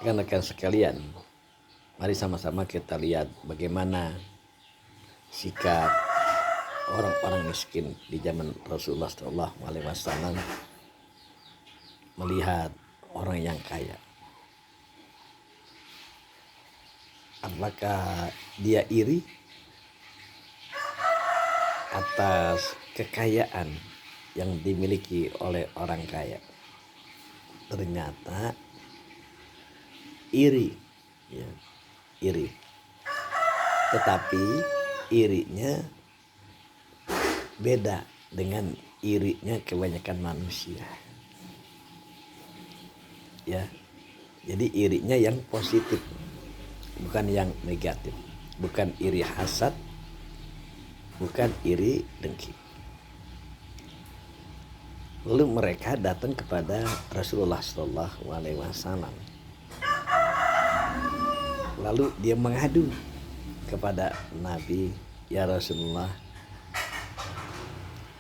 Rekan-rekan sekalian, mari sama-sama kita lihat bagaimana sikap orang-orang miskin di zaman Rasulullah SAW melihat orang yang kaya. Apakah dia iri atas kekayaan yang dimiliki oleh orang kaya? Ternyata iri, ya, iri. Tetapi irinya beda dengan irinya kebanyakan manusia. Ya, jadi irinya yang positif, bukan yang negatif, bukan iri hasad, bukan iri dengki. Lalu mereka datang kepada Rasulullah SAW. Lalu dia mengadu kepada Nabi, ya Rasulullah,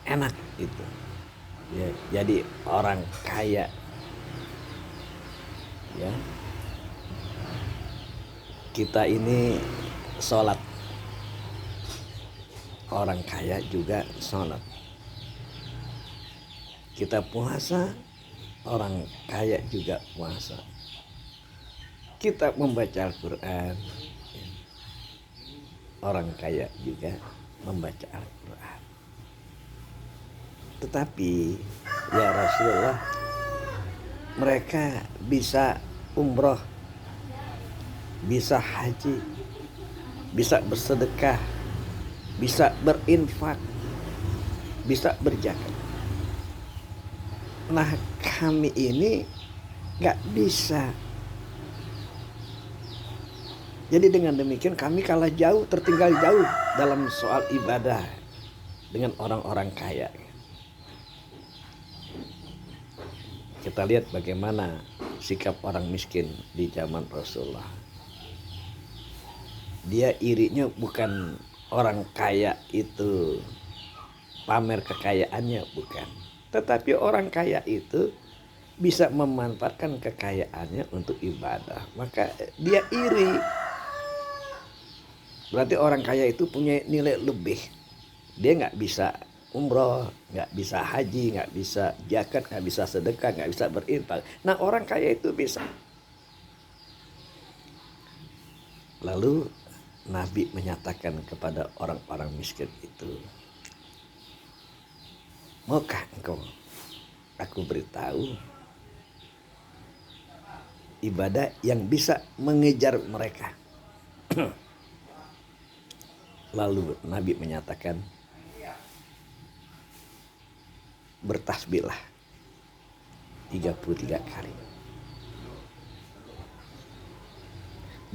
enak itu, ya, jadi orang kaya, ya, kita ini sholat, orang kaya juga sholat. Kita puasa, orang kaya juga puasa. Kita membaca Al-Quran, orang kaya juga membaca Al-Quran. Tetapi ya Rasulullah, mereka bisa umroh, bisa haji, bisa bersedekah, bisa berinfak, bisa berzakat. Nah, kami ini gak bisa. Jadi dengan demikian kami kalah jauh, tertinggal jauh dalam soal ibadah dengan orang-orang kaya. Kita lihat bagaimana sikap orang miskin di zaman Rasulullah. Dia irinya bukan orang kaya itu pamer kekayaannya, bukan. Tetapi orang kaya itu bisa memanfaatkan kekayaannya untuk ibadah. Maka dia iri. Berarti orang kaya itu punya nilai lebih. Dia gak bisa umroh, gak bisa haji, gak bisa zakat, gak bisa sedekah, gak bisa berinfak. Nah, orang kaya itu bisa. Lalu Nabi menyatakan kepada orang-orang miskin itu, maukah engkau aku beritahu ibadah yang bisa mengejar mereka? Lalu Nabi menyatakan, bertasbihlah 33 kali,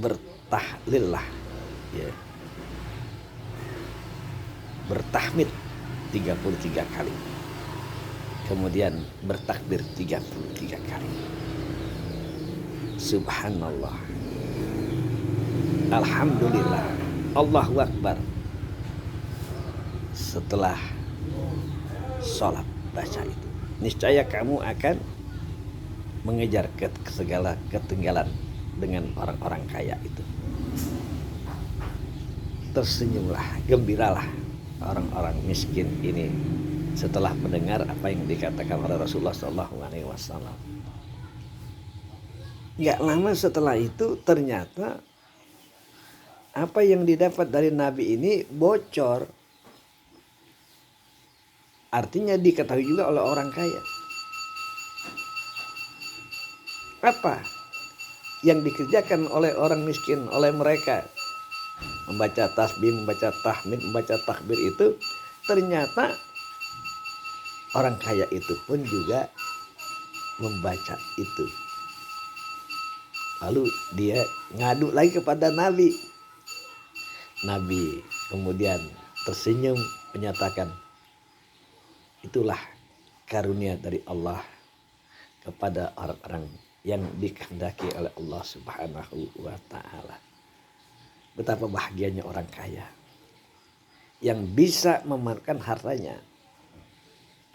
bertahlillah, ya, bertahmid 33 kali, kemudian bertakbir 33 kali. Subhanallah, alhamdulillah, Allahu Akbar. Setelah sholat baca itu, niscaya kamu akan mengejar segala ketinggalan dengan orang-orang kaya itu. Tersenyumlah, gembiralah orang-orang miskin ini setelah mendengar apa yang dikatakan oleh Rasulullah SAW. Gak lama setelah itu ternyata apa yang didapat dari Nabi ini bocor. Artinya diketahui juga oleh orang kaya. Apa yang dikerjakan oleh orang miskin, oleh mereka? Membaca tasbih, membaca tahmid, membaca takbir itu, ternyata orang kaya itu pun juga membaca itu. Lalu dia ngadu lagi kepada Nabi. Nabi kemudian tersenyum menyatakan, itulah karunia dari Allah kepada orang-orang yang dikehendaki oleh Allah Subhanahu wa ta'ala. Betapa bahagianya orang kaya yang bisa memanfaatkan hartanya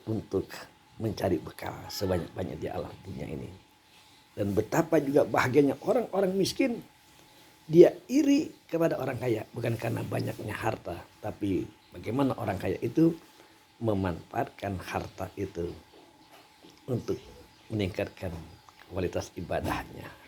untuk mencari bekal sebanyak-banyak di alam dunia ini. Dan betapa juga bahagianya orang-orang miskin, dia iri kepada orang kaya, bukan karena banyaknya harta, tapi bagaimana orang kaya itu memanfaatkan harta itu untuk meningkatkan kualitas ibadahnya.